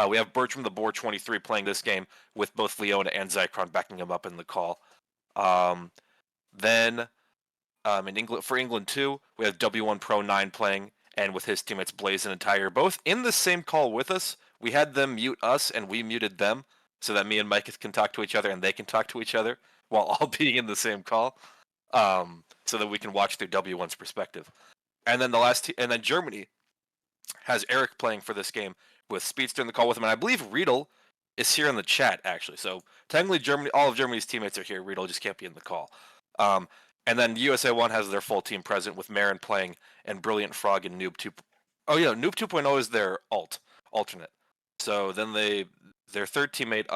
We have Bertram the Boar 23 playing this game with both Leona and Zycron backing him up in the call. Then in England for England 2, we have W1 Pro 9 playing, and with his teammates Blaze and Tyre both in the same call with us. We had them mute us, and we muted them, so that me and Mike can talk to each other and they can talk to each other while all being in the same call, so that we can watch through W1's perspective. And then and then Germany has Eric playing for this game with Speedster in the call with him, and I believe Riedel is here in the chat actually. So technically, all of Germany's teammates are here. Riedel just can't be in the call. And then USA 1 has their full team present with Marin playing and Brilliant Frog and Noob 2. Oh yeah, Noob 2.0 is their alternate. So then their third teammate,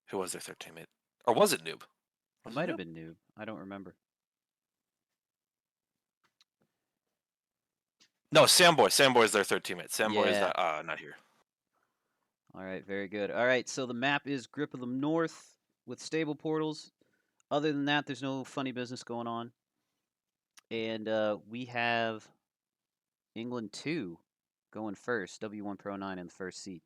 who was their third teammate? Or was it Noob? It might have been Noob. I don't remember. No, Samboy. Samboy is their third teammate. Samboy is Yeah. not here. All right, very good. All right, so the map is Grip of the North with stable portals. Other than that, there's no funny business going on. And we have England 2 going first, W1 Pro 9 in the first seat.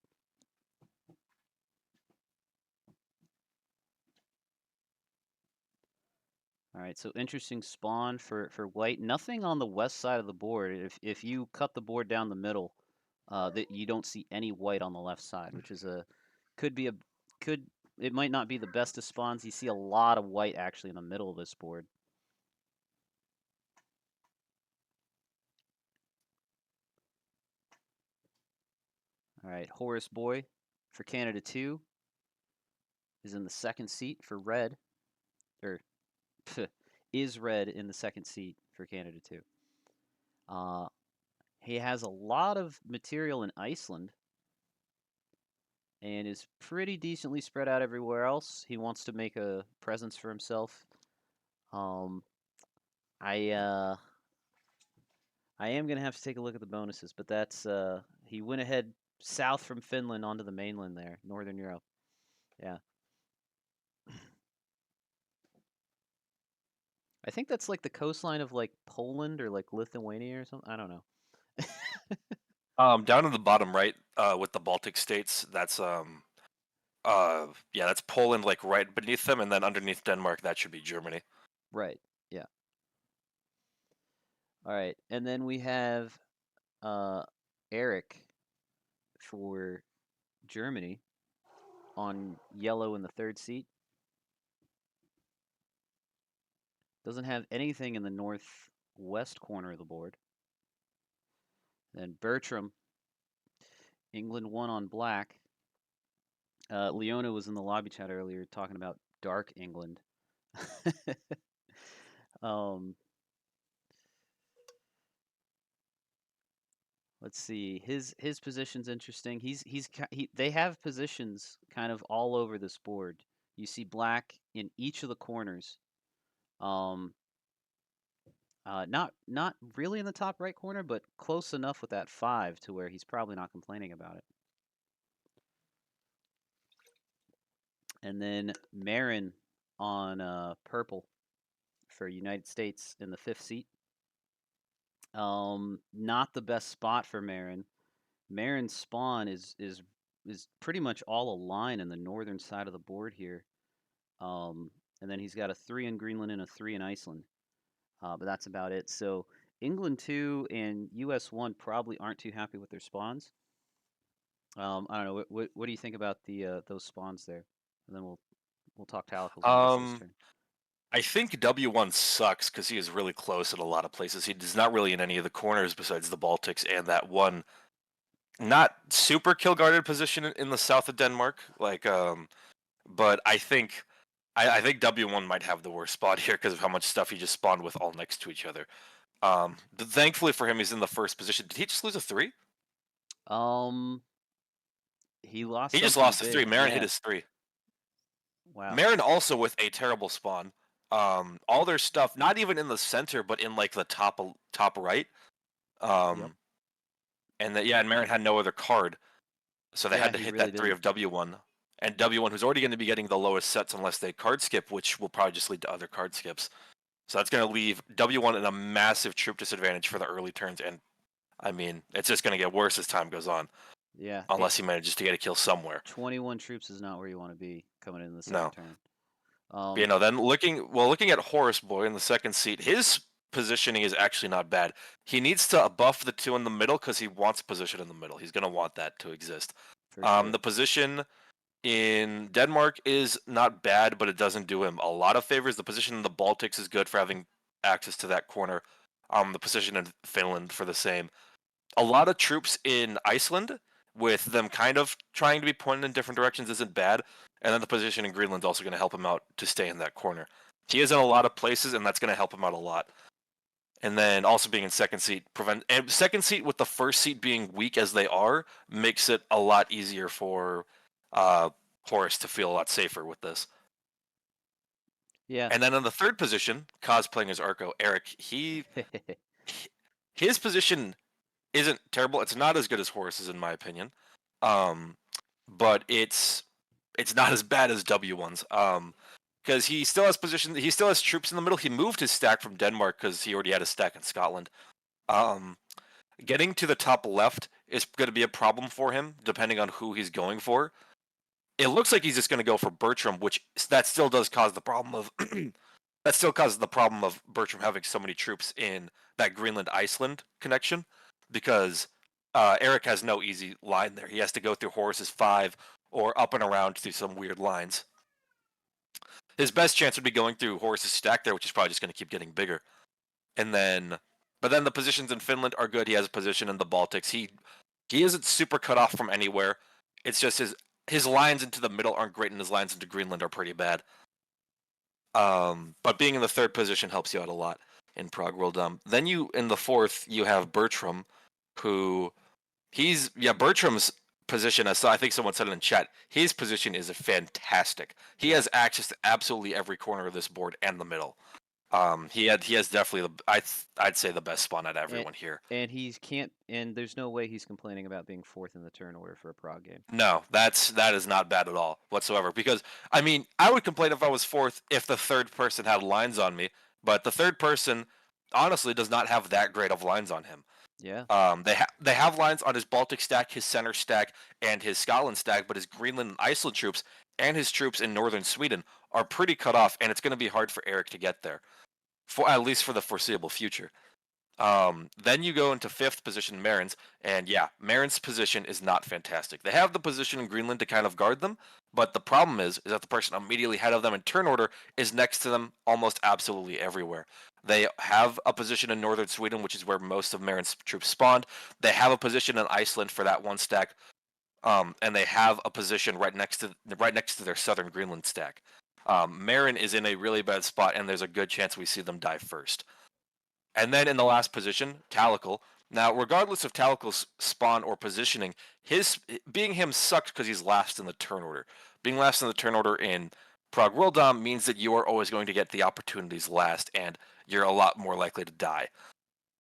All right, so interesting spawn for white. Nothing on the west side of the board. If you cut the board down the middle, that you don't see any white on the left side, which is it might not be the best of spawns. You see a lot of white actually in the middle of this board. All right, Horace Boy for Canada 2 is in the second seat for red, or is red in the second seat for Canada 2. He has a lot of material in Iceland and is pretty decently spread out everywhere else. He wants to make a presence for himself. I am gonna have to take a look at the bonuses, but that's he went ahead south from Finland onto the mainland there, Northern Europe. Yeah. I think that's like the coastline of like Poland or like Lithuania or something. I don't know. Down in the bottom right, with the Baltic states, that's that's Poland, like right beneath them, and then underneath Denmark, that should be Germany. Right. Yeah. All right, and then we have Eric for Germany on yellow in the third seat. Doesn't have anything in the northwest corner of the board. Then Bertram, England 1 on black. Leona was in the lobby chat earlier talking about dark England. Let's see. His position's interesting. They have positions kind of all over this board. You see black in each of the corners. Not really in the top right corner, but close enough with that 5 to where he's probably not complaining about it. And then Marin on purple for United States in the 5th seat. Not the best spot for Marin. Marin's spawn is pretty much all a line in the northern side of the board here. And then he's got a 3 in Greenland and a 3 in Iceland. But that's about it. So England 2 and US 1 probably aren't too happy with their spawns. I don't know. What do you think about the those spawns there? And then we'll talk Talicles when it gets his turn. I think W1 sucks because he is really close in a lot of places. He's not really in any of the corners besides the Baltics and that one not super kill guarded position in the south of Denmark. But I think W1 might have the worst spot here because of how much stuff he just spawned with all next to each other. Thankfully for him, he's in the first position. Did he just lose a 3? He lost. He just lost a 3. Big. Marin hit his 3. Wow. Marin also with a terrible spawn. All their stuff, not even in the center, but in like the top right. Yep. And Marin had no other card, so they had to hit really that 3 of W1. And W1, who's already going to be getting the lowest sets unless they card skip, which will probably just lead to other card skips. So that's going to leave W1 in a massive troop disadvantage for the early turns, and I mean, it's just going to get worse as time goes on. Yeah, unless he manages to get a kill somewhere. 21 troops is not where you want to be coming in the second No. turn. Then looking at Horus Boy in the second seat, his positioning is actually not bad. He needs to buff the two in the middle because he wants position in the middle. He's gonna want that to exist. For sure. The position in Denmark is not bad, but it doesn't do him a lot of favors. The position in the Baltics is good for having access to that corner. The position in Finland for the same. A lot of troops in Iceland, with them kind of trying to be pointed in different directions, isn't bad. And then the position in Greenland's also going to help him out to stay in that corner. He is in a lot of places, and that's going to help him out a lot. And then also being in second seat with the first seat being weak as they are makes it a lot easier for uh, Horus to feel a lot safer with this. Yeah. And then in the third position, cosplaying as Arco, Eric, his position isn't terrible. It's not as good as Horus's in my opinion, um, but it's not as bad as W1's. Because he still has position, he still has troops in the middle. He moved his stack from Denmark because he already had a stack in Scotland. Um, Getting to the top left is going to be a problem for him, depending on who he's going for. It looks like he's just going to go for Bertram, which that still does cause the problem of that still causes the problem of Bertram having so many troops in that Greenland Iceland connection, because Eric has no easy line there. He has to go through Horus's five or up and around through some weird lines. His best chance would be going through Horus's stack there, which is probably just going to keep getting bigger. And then, but then the positions in Finland are good. He has a position in the Baltics. He isn't super cut off from anywhere. It's just his lines into the middle aren't great, and his lines into Greenland are pretty bad. But being in the third position helps you out a lot in Prague World. Then you in the fourth you have Bertram, who Bertram's position, as I think someone said it in chat, his position is fantastic. He Yeah. has access to absolutely every corner of this board and the middle. He has definitely I'd say the best spawn out of And everyone here. and he's can't and there's no way he's complaining about being fourth in the turn order for a prog game. No, that is not bad at all whatsoever. Because I mean, I would complain if I was fourth if the third person had lines on me, but the third person honestly does not have that great of lines on him. Yeah. They have lines on his Baltic stack, his center stack, and his Scotland stack, but his Greenland and Iceland troops and his troops in northern Sweden are pretty cut off, and it's going to be hard for Eric to get there, for at least for the foreseeable future. Then you go into fifth position, Marin's, and yeah, Marin's position is not fantastic. They have the position in Greenland to kind of guard them, but the problem is that the person immediately ahead of them in turn order is next to them almost absolutely everywhere. They have a position in northern Sweden, which is where most of Marin's troops spawned. They have a position in Iceland for that one stack, and they have a position right next to their southern Greenland stack. Marin is in a really bad spot, and there's a good chance we see them die first. And then in the last position, Talical. Now, regardless of Talical's spawn or positioning, his being him sucked because he's last in the turn order. Being last in the turn order in Prague World Dom means that you are always going to get the opportunities last, and you're a lot more likely to die.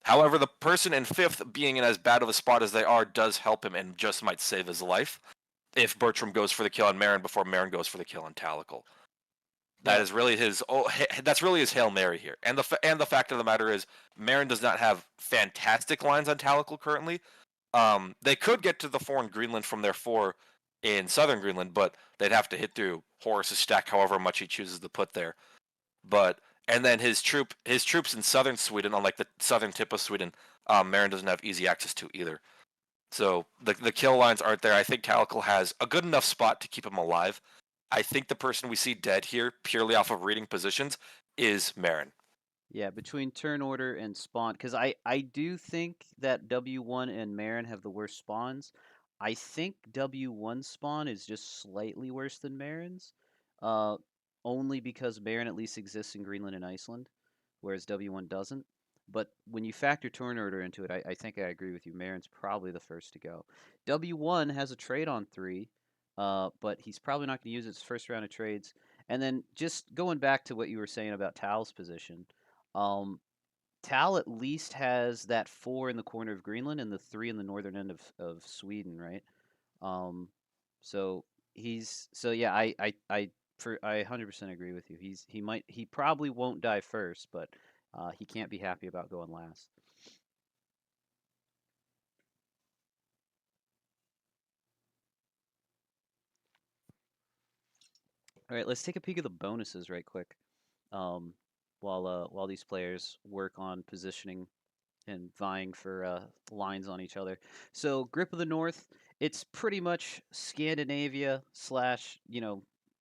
However, the person in fifth being in as bad of a spot as they are does help him and just might save his life if Bertram goes for the kill on Marin before Marin goes for the kill on Talical. That Yeah. is really his. Oh, that's really his hail mary here. And the fact of the matter is, Marin does not have fantastic lines on Talical currently. They could get to the four in Greenland from their four in southern Greenland, but they'd have to hit through Horus's stack, however much he chooses to put there. But and then his troops in southern Sweden, on like the southern tip of Sweden, Marin doesn't have easy access to either. So the kill lines aren't there. I think Talical has a good enough spot to keep him alive. I think the person we see dead here, purely off of reading positions, is Marin. Yeah, between turn order and spawn, because I do think that W1 and Marin have the worst spawns. I think W1 spawn is just slightly worse than Marin's, uh, only because Marin at least exists in Greenland and Iceland, whereas W1 doesn't. But when you factor turn order into it, I think I agree with you. Marin's probably the first to go. W1 has a trade on 3, but he's probably not going to use its first round of trades. And then just going back to what you were saying about Tal's position. Um, Tal at least has that 4 in the corner of Greenland and the 3 in the northern end of Sweden, right? Um, so so yeah, I 100% agree with you. He probably won't die first, but he can't be happy about going last. All right, let's take a peek at the bonuses right quick. Um, while these players work on positioning and vying for lines on each other. So, Grip of the North, it's pretty much Scandinavia slash,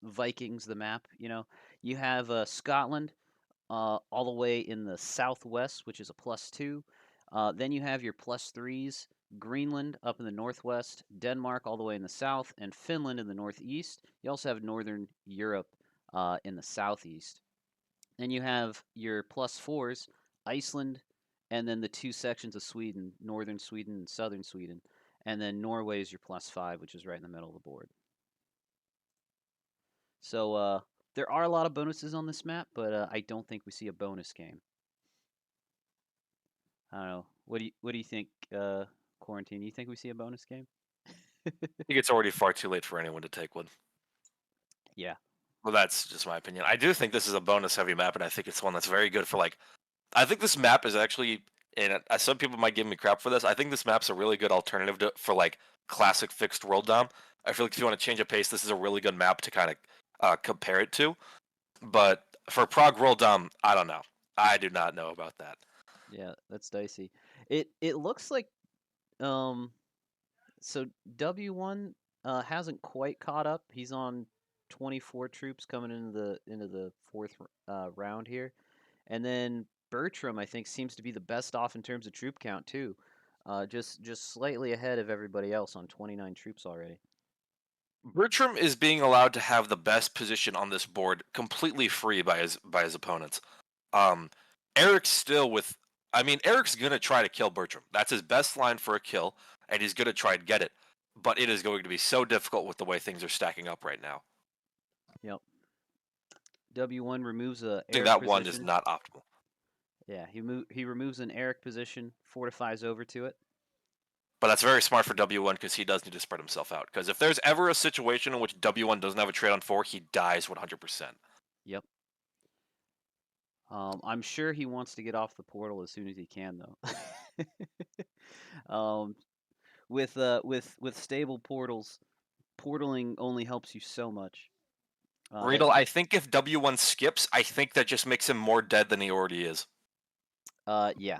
Vikings, the map. You have Scotland all the way in the southwest, which is a +2. Then you have your +3s, Greenland up in the northwest, Denmark all the way in the south, and Finland in the northeast. You also have Northern Europe in the southeast. Then you have your +4s, Iceland, and then the two sections of Sweden, northern Sweden and southern Sweden. And then Norway is your +5, which is right in the middle of the board. So there are a lot of bonuses on this map, but I don't think we see a bonus game. I don't know. What do you think, Quarantine? You think we see a bonus game? I think it's already far too late for anyone to take one. Yeah. Well, that's just my opinion. I do think this is a bonus heavy map, and I think it's one that's very good for like. I think this map is actually, and some people might give me crap for this. I think this map's a really good alternative for like classic fixed world dom. I feel like if you want to change a pace, this is a really good map to kind of compare it to. But for Prague World Dom, I don't know. I do not know about that. Yeah, that's dicey. It looks like um so W1 hasn't quite caught up. He's on 24 troops coming into the fourth round here. And then Bertram, I think, seems to be the best off in terms of troop count too. Just slightly ahead of everybody else on 29 troops already. Bertram is being allowed to have the best position on this board completely free by his opponents. Um, Eric's still with. I mean, Eric's gonna try to kill Bertram. That's his best line for a kill, and he's gonna try and get it. But it is going to be so difficult with the way things are stacking up right now. Yep. W1 removes a I think Eric that one is position. not optimal. Yeah, he removes an Eric position, fortifies over to it. But that's very smart for W1 because he does need to spread himself out. Because if there's ever a situation in which W1 doesn't have a trade on 4, he dies 100%. Yep. I'm sure he wants to get off the portal as soon as he can, though. um, with stable portals, portaling only helps you so much. Riedel, I think if W1 skips, I think that just makes him more dead than he already is. Yeah.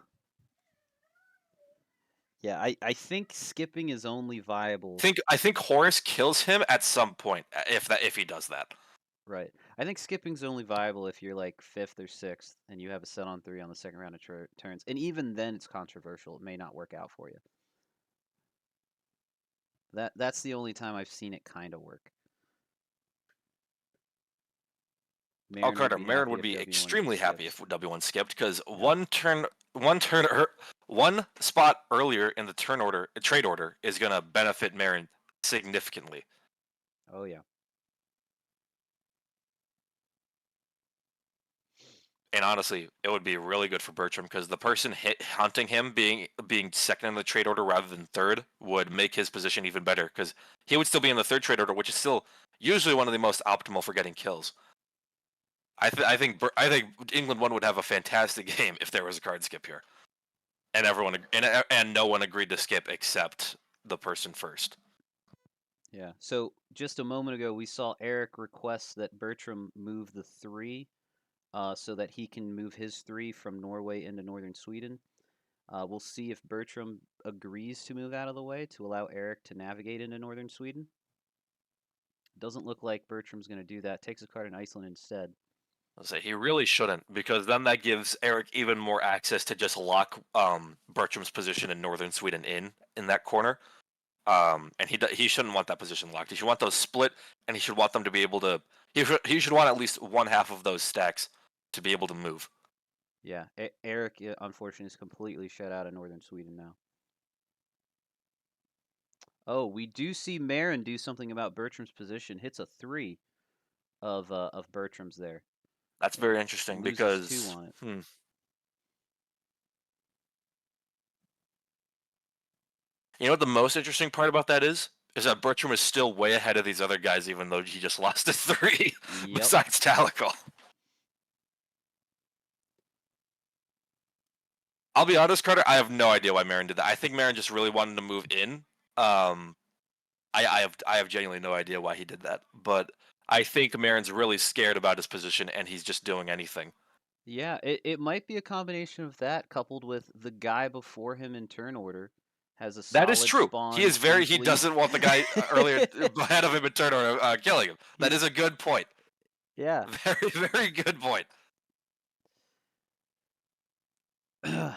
Yeah, I think skipping is only viable. I think Horus kills him at some point if he does that. Right. I think skipping's only viable if you're like fifth or sixth and you have a set on 3 on the second round of turns. And even then, it's controversial. It may not work out for you. That's the only time I've seen it kind of work. Oh, Marin would Carter, be Marin happy would if be W1 extremely happy skips. if W1 skipped because Yeah. one spot earlier in the turn order trade order is gonna benefit Marin significantly. Oh yeah. And honestly, it would be really good for Bertram because the person hunting him being second in the trade order rather than third would make his position even better because he would still be in the third trade order, which is still usually one of the most optimal for getting kills. I think England one would have a fantastic game if there was a card skip here, and and no one agreed to skip except the person first. Yeah. So just a moment ago, we saw Eric request that Bertram move the 3 so that he can move his 3 from Norway into northern Sweden. We'll see if Bertram agrees to move out of the way to allow Eric to navigate into northern Sweden. Doesn't look like Bertram's going to do that. Takes a card in Iceland instead. I'll say he really shouldn't because then that gives Eric even more access to just lock Bertram's position in northern Sweden in that corner. And he shouldn't want that position locked. He should want those split, and he should want them to be able to. He should want at least one half of those stacks to be able to move. Yeah, Eric, unfortunately, is completely shut out of northern Sweden now. Oh, we do see Marin do something about Bertram's position. Hits a 3 of Bertram's there. That's very interesting Loses 2 because on it. You know what the most interesting part about that is that Bertram is still way ahead of these other guys, even though he just lost to 3. Yep. Besides Talical. I'll be honest, Carter. I have no idea why Marin did that. I think Marin just really wanted to move in. I have genuinely no idea why he did that. But I think Marin's really scared about his position and he's just doing anything. Yeah, it might be a combination of that coupled with the guy before him in turn order has a That is solid true. He spawn is very. He easily. doesn't want the guy earlier ahead of him in turn order killing him. That He is a good point. yeah. Very, very good point. All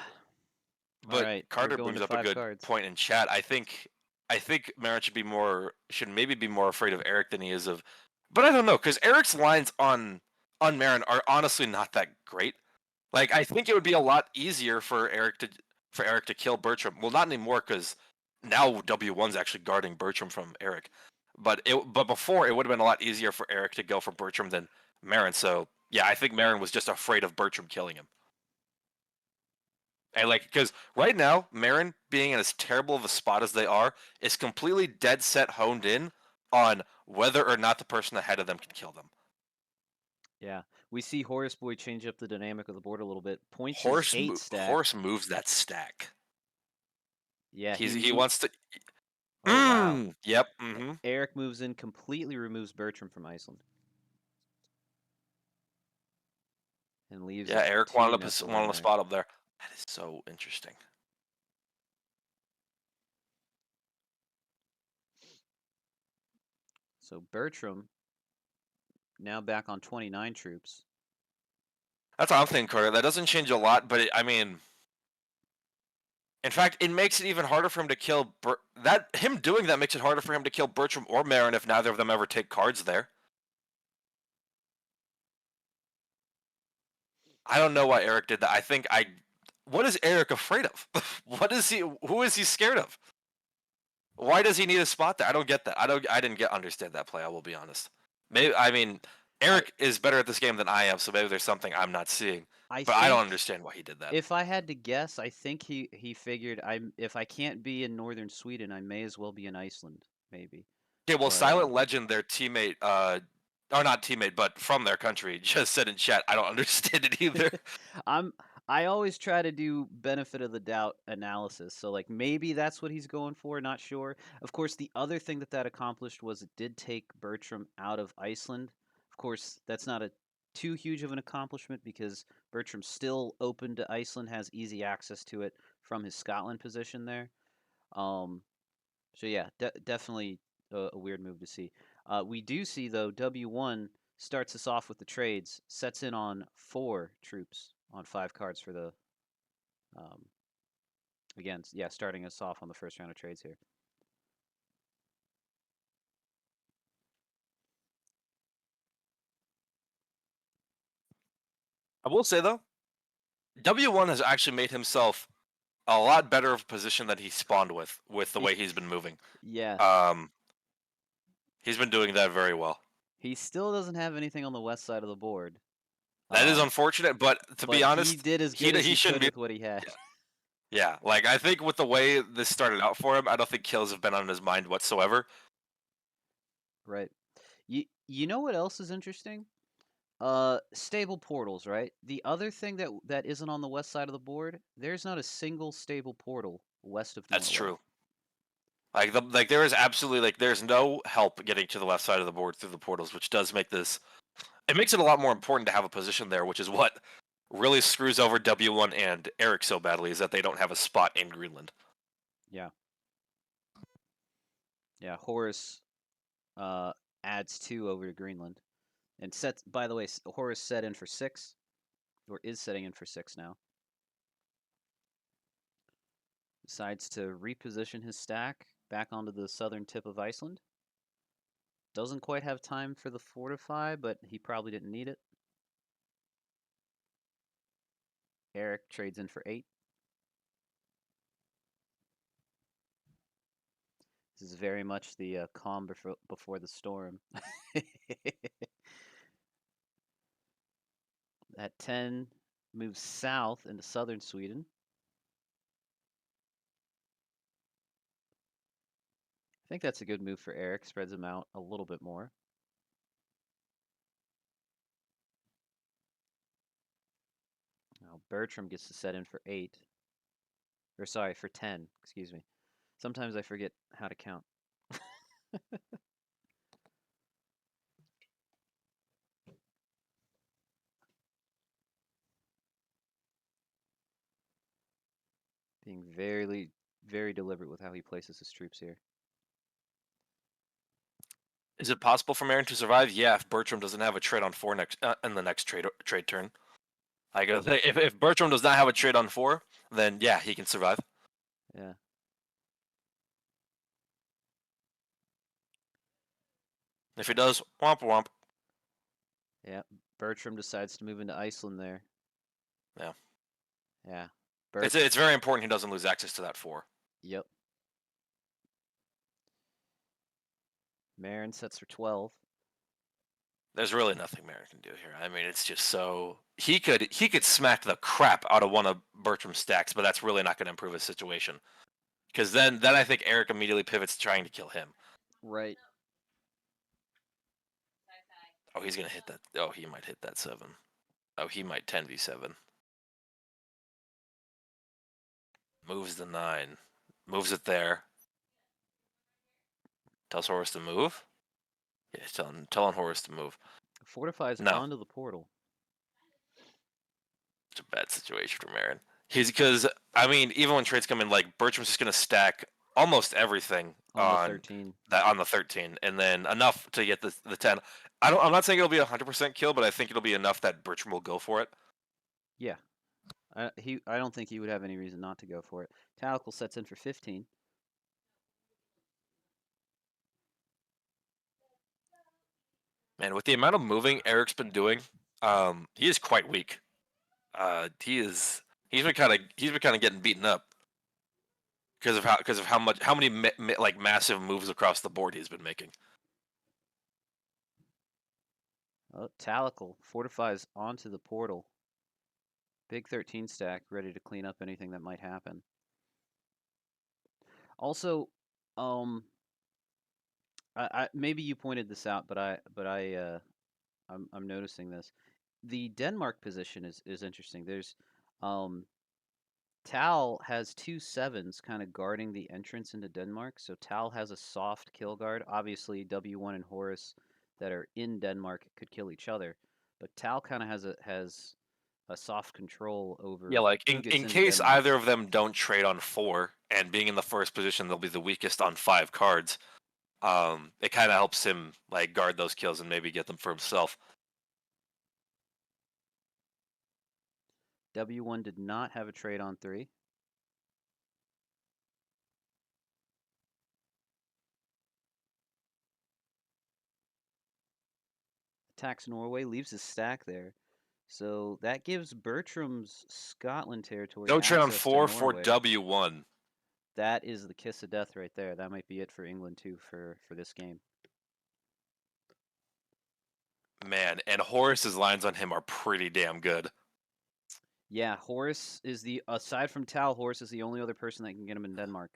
But right, we're Carter going brings to up a five good cards. point in chat. I think Merritt should maybe be more afraid of Eric than he is of. But I don't know because Eric's lines on Marin are honestly not that great. Like I think it would be a lot easier for Eric to kill Bertram. Well, not anymore because now W1's actually guarding Bertram from Eric. But before it would have been a lot easier for Eric to go for Bertram than Marin. So yeah, I think Marin was just afraid of Bertram killing him. And like, because right now, Marin being in as terrible of a spot as they are is completely dead set honed in on whether or not the person ahead of them can kill them. Yeah, we see Horace Boy change up the dynamic of the board a little bit. Points his 8 stack. Horse moves that stack. Yeah, He wants to. Oh wow. Yep. Mm-hmm. Eric moves in, completely removes Bertram from Iceland, and leaves Yeah, a Eric T nestled in wanted a there. spot up there. That is so interesting. So Bertram now back on 29 troops. That's what I'm thinking, Carter. That doesn't change a lot, but I mean, in fact, it makes it even harder for him to kill. Him doing that makes it harder for him to kill Bertram or Marin if neither of them ever take cards there. I don't know why Eric did that. What is Eric afraid of? What is he? Who is he scared of? Why does he need a spot there? I don't get that. I didn't get understand that play. I will be honest. Maybe I mean I Eric is better at this game than I am, so maybe there's something I'm not seeing. I But I don't think understand why he did that. if I had to guess, I think he figured if I can't be in northern Sweden, I may as well be in Iceland, maybe. Okay, well, But Silent Legend, their teammate, or not teammate, but from their country, just said in chat, I don't understand it either. I'm I always try to do benefit of the doubt analysis. So like maybe that's what he's going for, not sure. Of course, the other thing that accomplished was it did take Bertram out of Iceland. Of course, that's not a too huge of an accomplishment because Bertram's still open to Iceland, has easy access to it from his Scotland position there. Um, so yeah, definitely a weird move to see. We do see though W1 starts us off with the trades, sets in on 4 troops on 5 cards for the um, again, yeah, starting us off on the first round of trades here. I will say though, W1 has actually made himself a lot better of a position that he spawned with the way he's been moving. Yeah, Um, he's been doing that very well. he still doesn't have anything on the west side of the board, That is um, unfortunate, but to be but he honest, did as good as he he shouldn't could be. with what he had. Yeah, yeah. Like I think with the way this started out for him, I don't think kills have been on his mind whatsoever. Right. You know what else is interesting? Stable portals, right? The other thing that isn't on the west side of the board, there's not a single stable portal west of That's Norway. true. Like there is absolutely like there's no help getting to the left side of the board through the portals, which does make this it makes it a lot more important to have a position there, which is what really screws over W1 and Eric so badly is that they don't have a spot in Greenland. Yeah. Yeah, Horus uh adds 2 over to Greenland and sets by the way, Horus set in for 6 or is setting in for 6 now. Decides to reposition his stack back onto the southern tip of Iceland. Doesn't quite have time for the fortify, but he probably didn't need it. Eric trades in for 8. This is very much the calm before the storm. That 10 moves south into southern Sweden. I think that's a good move for Eric. Spreads him out a little bit more. Now Bertram gets to set in for 8. Or sorry, for 10. Excuse me. Sometimes I forget how to count. Being very, very deliberate with how he places his troops here. Is it possible for Marin to survive? Yeah, if Bertram doesn't have a trade on 4 next in the next trade turn. I gotta say, if Bertram does not have a trade on 4, then yeah, he can survive. Yeah. If he does, womp womp. Yeah. Bertram decides to move into Iceland there. Yeah. Yeah. It's very important he doesn't lose access to that 4. Yep. Marin sets for 12. There's really nothing Marin can do here. I mean, it's just so he could smack the crap out of one of Bertram's stacks, but that's really not going to improve his situation. Because then I think Eric immediately pivots trying to kill him. Right. Oh, he's gonna hit that. Oh, he might hit that 7. Oh, he might 10v7. Moves the 9. Moves it there. Tells Horus to move. Yeah, telling Horus to move. Fortifies No, onto the portal. it's a bad situation for Marin. He's because I mean, even when trades come in, like Bertram's just gonna stack almost everything On the 13. on the 13, and then enough to get the 10. I'm not saying it'll be a 100% kill, but I think it'll be enough that Bertram will go for it. Yeah. I don't think he would have any reason not to go for it. Tactical sets in for 15. Man, with the amount of moving Eric's been doing, he is quite weak. He's been kind of getting beaten up because of how many like massive moves across the board he's been making. Oh, Tactical fortifies onto the portal. Big 13 stack, ready to clean up anything that might happen. Also, maybe you pointed this out, I'm noticing this. The Denmark position is interesting. There's Tal has 2 7s kind of guarding the entrance into Denmark. So Tal has a soft kill guard. Obviously, W1 and Horus that are in Denmark could kill each other, but Tal kind of has a soft control Yeah, over like who gets in into case Denmark. either of them don't trade on 4, and being in the first position, they'll be the weakest on 5 cards. It kind of helps him like guard those kills and maybe get them for himself. W1 did not have a trade on 3. Attacks Norway, leaves his stack there. So that gives Bertram's Scotland territory Don't trade on access to 4 for Norway. W1. That is the kiss of death right there. That might be it for England too for this game. Man, and Horus's lines on him are pretty damn good. Yeah, Horus is aside from Tal, Horus is the only other person that can get him in Denmark.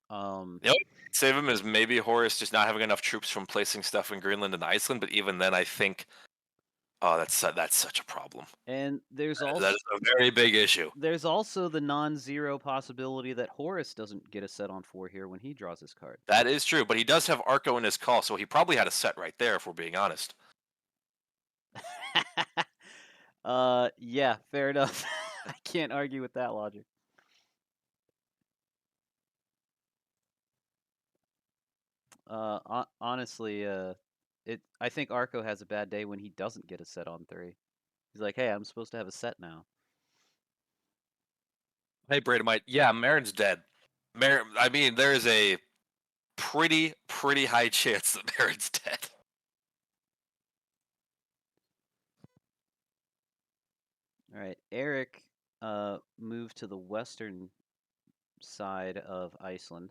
The only thing that save him is maybe Horus just not having enough troops from placing stuff in Greenland and Iceland. But even then, I think, oh, that's such a problem. And That is a very big issue. there's also the non-zero possibility that Horus doesn't get a set on 4 here when he draws his card. That is true, but he does have Arco in his call, so he probably had a set right there, if we're being honest. Yeah, fair enough. I can't argue with that logic. Honestly, I think Arco has a bad day when he doesn't get a set on 3. He's like, hey, I'm supposed to have a set now. Hey, Bradomite. Yeah, Marin's dead. I mean, there is a pretty high chance that Marin's dead. All right, Eric moved to the western side of Iceland.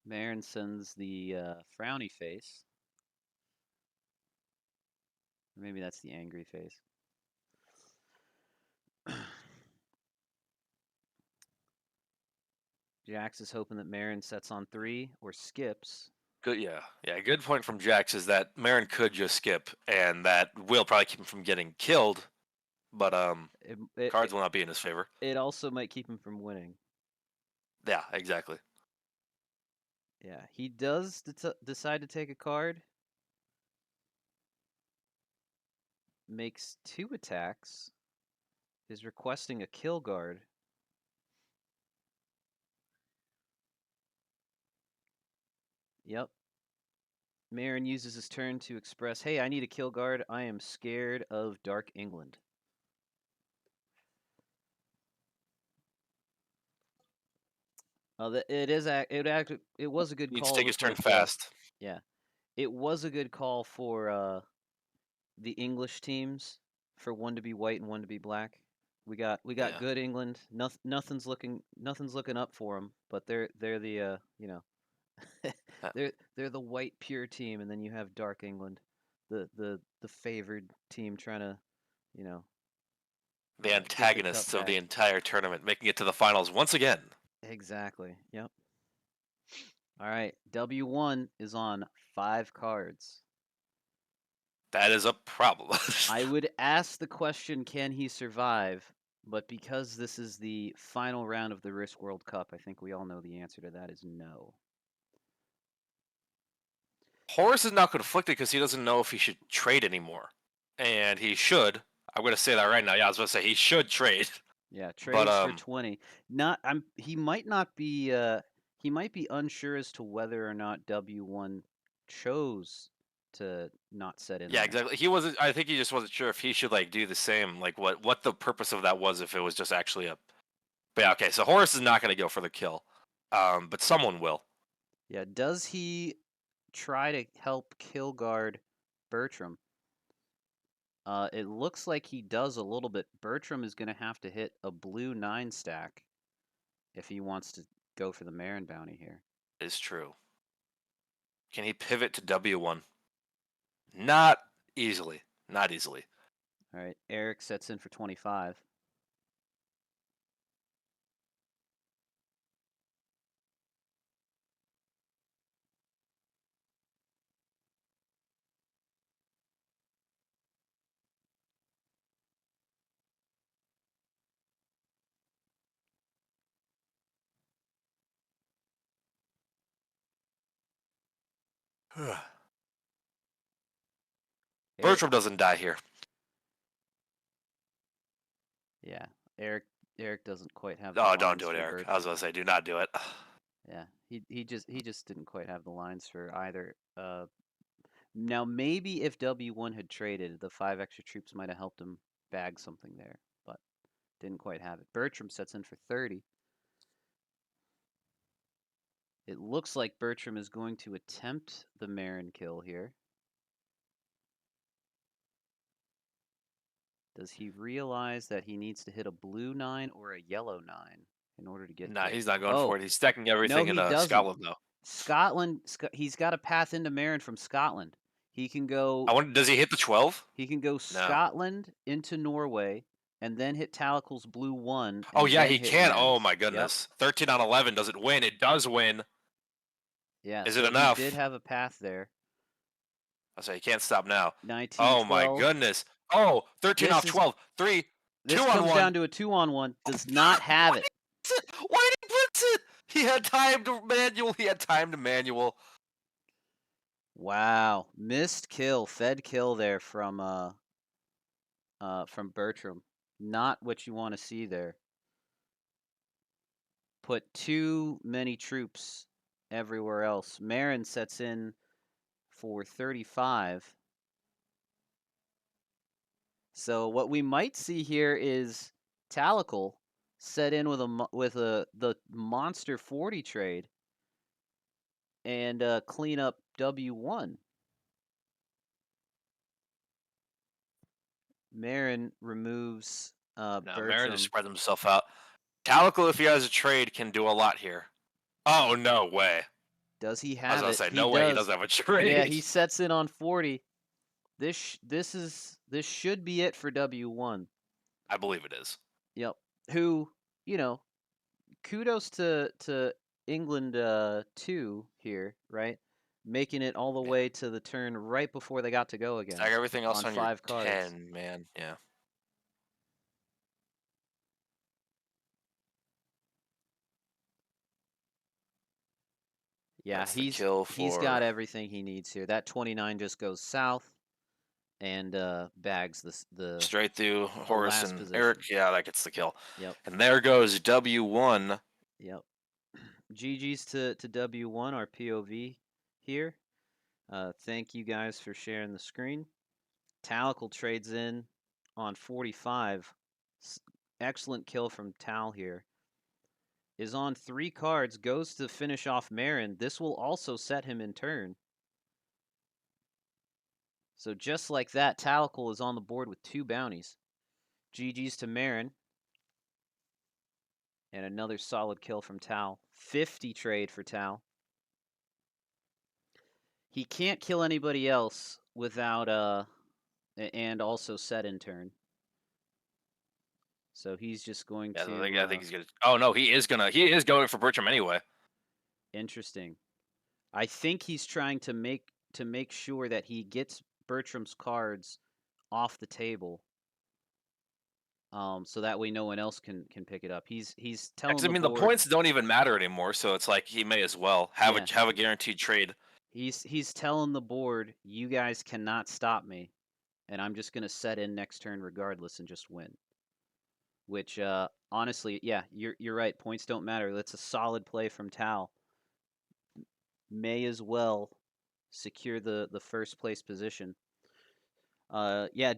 Marin sends the frowny face. Or maybe that's the angry face. Jax is hoping that Marin sets on 3 or skips. Good, yeah. Good point from Jax is that Marin could just skip, and that will probably keep him from getting killed. But cards will not be in his favor. It also might keep him from winning. Yeah, exactly. Yeah, he does decide to take a card. Makes 2 attacks. Is requesting a kill guard. Yep. Marin uses his turn to express, hey, I need a kill guard. I am scared of Dark England. It was a good Needs to call take to his turn put fast. yeah. It was a good call for the English teams for one to be white and one to be black. We got Yeah. good England. Nothing's looking up for them, but they're the Uh, they're the white pure team, and then you have dark England, the favored team trying to you know The get the cup antagonists of the back. entire tournament, making it to the finals once again. Exactly. Yep. All right. W1 is on 5 cards. That is a problem. I would ask the question, can he survive? But because this is the final round of the Risk World Cup, I think we all know the answer to that is no. Horace is now conflicted because he doesn't know if he should trade anymore, and he should. I'm going to say that right now. Yeah, I was going to say he should trade, Yeah, but trades for 20. Not I'm he might not be he might be unsure as to whether or not W1 chose to not set in yeah, there. exactly. He wasn't. I think he just wasn't sure if he should like do the same. Like what the purpose of that was if it was just actually a. But yeah, okay, so Horace is not going to go for the kill, but someone will. Yeah, does he try to help kill guard Bertram? It looks like he does a little bit. Bertram is going to have to hit a blue 9 stack if he wants to go for the Marin bounty here. Is true. Can he pivot to W1? Not easily. Not easily. All right, Eric sets in for 25. Eric, Bertram doesn't die here. yeah, Eric Eric doesn't quite have the Oh, don't lines do it, for Eric. I was Bertram. going to say, do not do it. Yeah, he just didn't quite have the lines for either. Now maybe if W1 had traded, the 5 extra troops might have helped him bag something there, but didn't quite have it. Bertram sets in for 30. It looks like Bertram is going to attempt the Marin kill here. Does he realize that he needs to hit a blue 9 or a yellow 9 in order to get Nah, there? he's not going for Oh, it. He's stacking no, everything in he doesn't. Scotland, though. Scotland, he's got a path into Marin from Scotland. He can go I wonder, does he hit the 12? he can go No. Scotland into Norway and then hit Talicle's blue 1 Oh, and yeah, then he hit can. Oh, Marin's. my Yep. goodness. 13 on 11 doesn't win. It does win. Yeah, Is it so he did enough? have a path there. I say he can't stop now. Oh, my 1912. goodness. Oh, 13 This off is 12. 3, 2 this on comes 1. down to a 2-on-1. Does not have Why it. Why did he blitz it? He had time to manual. He had time to manual. Wow. Missed kill, fed kill there from Bertram. Not what you want to see there. Put too many troops everywhere else. Marin sets in for 35. So what we might see here is Talical set in with the monster 40 trade and clean up W1. Marin removes No, Marin just Bertram. spread himself out. Talical, if he has a trade, can do a lot here. Oh, no way. Does he I was have going to it? say, He no way he does. doesn't have a Yeah, trade. he sets in on 40. This should be it for W1. I believe it is. Yep. Who, you know, kudos to England 2 here, right? Making it all the Yeah. way to the turn right before they got to go again Tag everything else on on your 5 cards. 10, man. Yeah. Yeah, That's the he's kill he's for got everything he needs here. That 29 just goes south and bags the straight through the Horace last and Eric. position. Yeah, that gets the kill. Yep. And there goes W1. Yep. GG's to W1, our POV here. Thank you guys for sharing the screen. Talical trades in on 45. Excellent kill from Tal here. Is on 3 cards, goes to finish off Marin. This will also set him in turn. So just like that, Talical is on the board with 2 bounties. GG's to Marin. And another solid kill from Tal. 50 trade for Tal. He can't kill anybody else without and also set in turn. So he's just going Yeah, to I think he's gonna. Oh no, he is gonna. He is going for Bertram anyway. interesting. I think he's trying to make sure that he gets Bertram's cards off the table. So that way no one else can pick it up. He's telling I the mean, the board, points don't even matter anymore, so it's like he may as well yeah, have a guaranteed trade. he's telling the board, you guys cannot stop me, and I'm just gonna set in next turn regardless and just win. Which honestly, yeah, you're right. Points don't matter. That's a solid play from Tal. May as well secure the first place position. Yeah,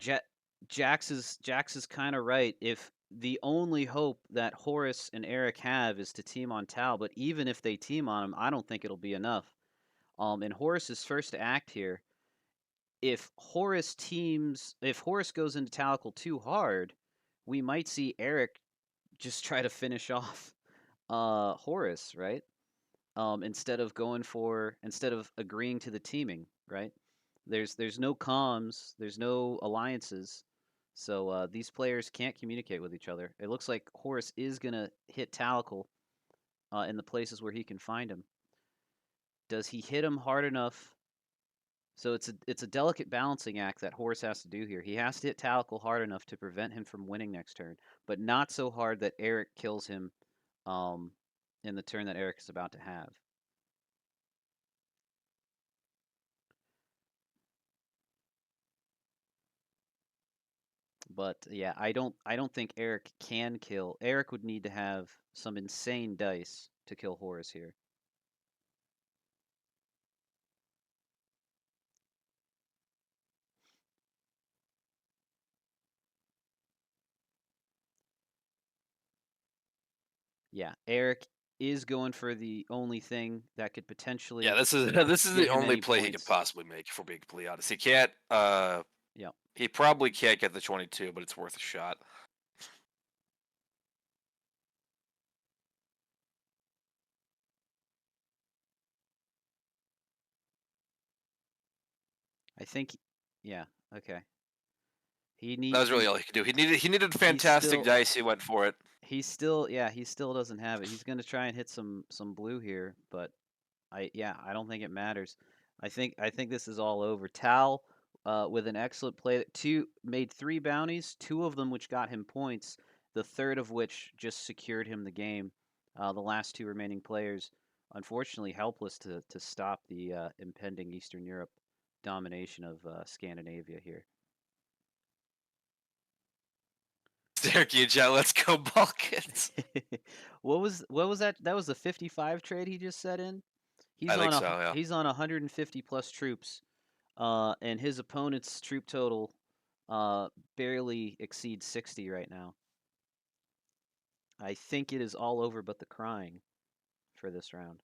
Jax is kind of right. If the only hope that Horace and Eric have is to team on Tal, but even if they team on him, I don't think it'll be enough. In Horace's first act here, if Horace goes into Talical too hard, we might see Eric just try to finish off Horace, right? Instead of agreeing to the teaming, right? There's no comms, there's no alliances, so these players can't communicate with each other. It looks like Horace is gonna hit Talical in the places where he can find him. Does he hit him hard enough? So it's a delicate balancing act that Horace has to do here. He has to hit Talical hard enough to prevent him from winning next turn, but not so hard that Eric kills him um, in the turn that Eric is about to have. But yeah, I don't think Eric can kill. Eric would need to have some insane dice to kill Horus here. Yeah, Eric is going for the only thing that could Yeah, potentially this is this is get the him only any play he could points. possibly make. For being completely honest, he can't. Yeah. He probably can't get the 22, but it's worth a shot. I think yeah, okay. That was really He all he could do. He needed he's fantastic still dice. He went for it. yeah, he still doesn't have it. He's going to try and hit some blue here, but I don't think it matters. I think this is all over. Tal with an excellent play. Two made 3 bounties, 2 of them which got him points, the third of which just secured him the game. The last 2 remaining players, unfortunately, helpless to stop the impending Eastern Europe domination of Scandinavia here. Derek Jet, let's go Balkans. What was that? That was the 55 trade he just set in. I think so. Yeah. He's on 150 plus troops, and his opponent's troop total barely exceeds 60 right now. I think it is all over but the crying for this round,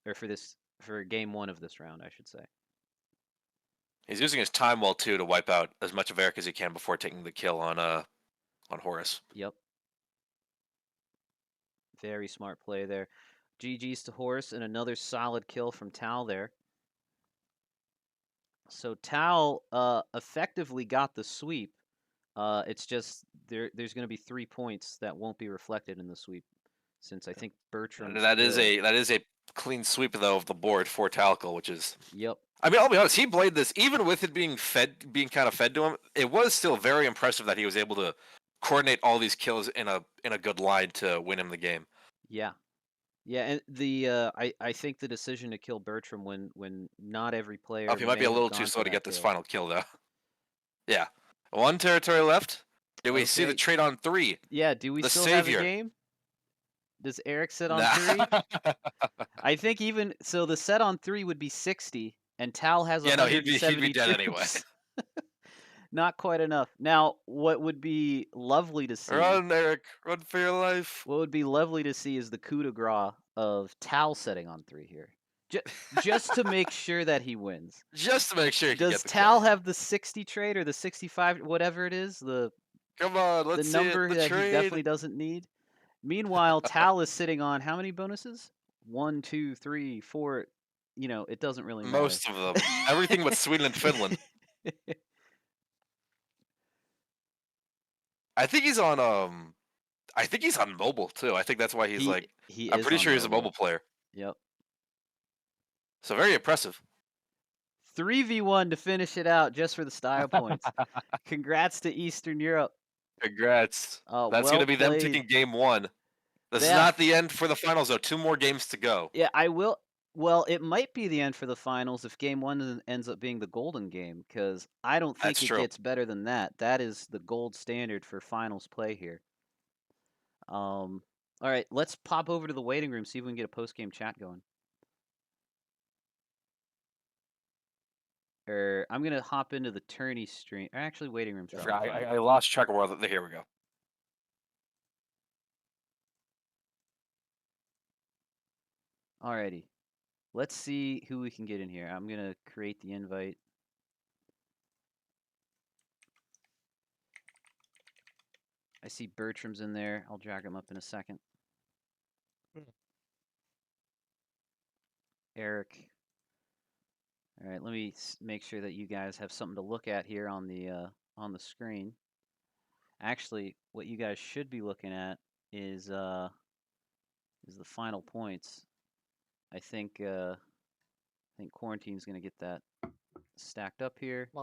or for game 1 of this round, I should say. He's using his time well too to wipe out as much of Eric as he can before taking the kill on Horus. Yep, very smart play there. GG's to Horus and another solid kill from Tal there. So Tal effectively got the sweep. It's just there's going to be 3 points that won't be reflected in the sweep, since I think Bertram's good. That is a clean sweep though of the board for Talical, which is. Yep. I mean, I'll be honest. He played this even with it being kind of fed to him. It was still very impressive that he was able to coordinate all these kills in a good line to win him the game. Yeah. Yeah, and I think the decision to kill Bertram when not every player He might be may a have little too gone slow for to that get this kill. final kill, though. Yeah. One territory left. Do we see the Okay. trade on 3? Yeah, do we The still have a savior. game? Does Eric sit on Nah. 3? I think even so the set on 3 would be 60 and Tal has Yeah, no, he'd be 170 dead anyway. troops. Not quite enough. Now, what would be lovely to see Run, Eric. Run for your life. what would be lovely to see is the coup de grace of Tal setting on 3 here. Ju just to make sure that he wins. Just to make sure he can get Does the kill, Tal yeah. have the 60 trade or the 65, whatever it is, Come on, the let's see it. number The that he trade. definitely doesn't need? Meanwhile, Tal is sitting on how many bonuses? 1, 2, 3, 4. You know, it doesn't really matter. Most of them. Everything but Sweden and Finland. I think he's on I think he's on mobile too. I think that's why he's like He I'm is pretty on sure he's a mobile mobile. player. Yep. So very impressive. 3v1 to finish it out just for the style points. Congrats to Eastern Europe. Congrats. That's Well gonna be them played. taking game 1. This is Yeah, not the end for the finals though. 2 more games to go. yeah, I will. Well, it might be the end for the finals if game one ends up being the golden game, because I don't think That's it true. gets better than that. That is the gold standard for finals play here. All right, let's pop over to the waiting room, see if we can get a post game chat going. Or I'm gonna hop into the tourney stream. Or actually, waiting room's I probably forgot. fine. I lost track of where here we go. Alrighty, let's see who we can get in here. I'm gonna create the invite. I see Bertram's in there. I'll drag him up in a second. Eric. All right, let me make sure that you guys have something to look at here on the screen. Actually, what you guys should be looking at is the final points. I think Quarantine's gonna get that stacked up here.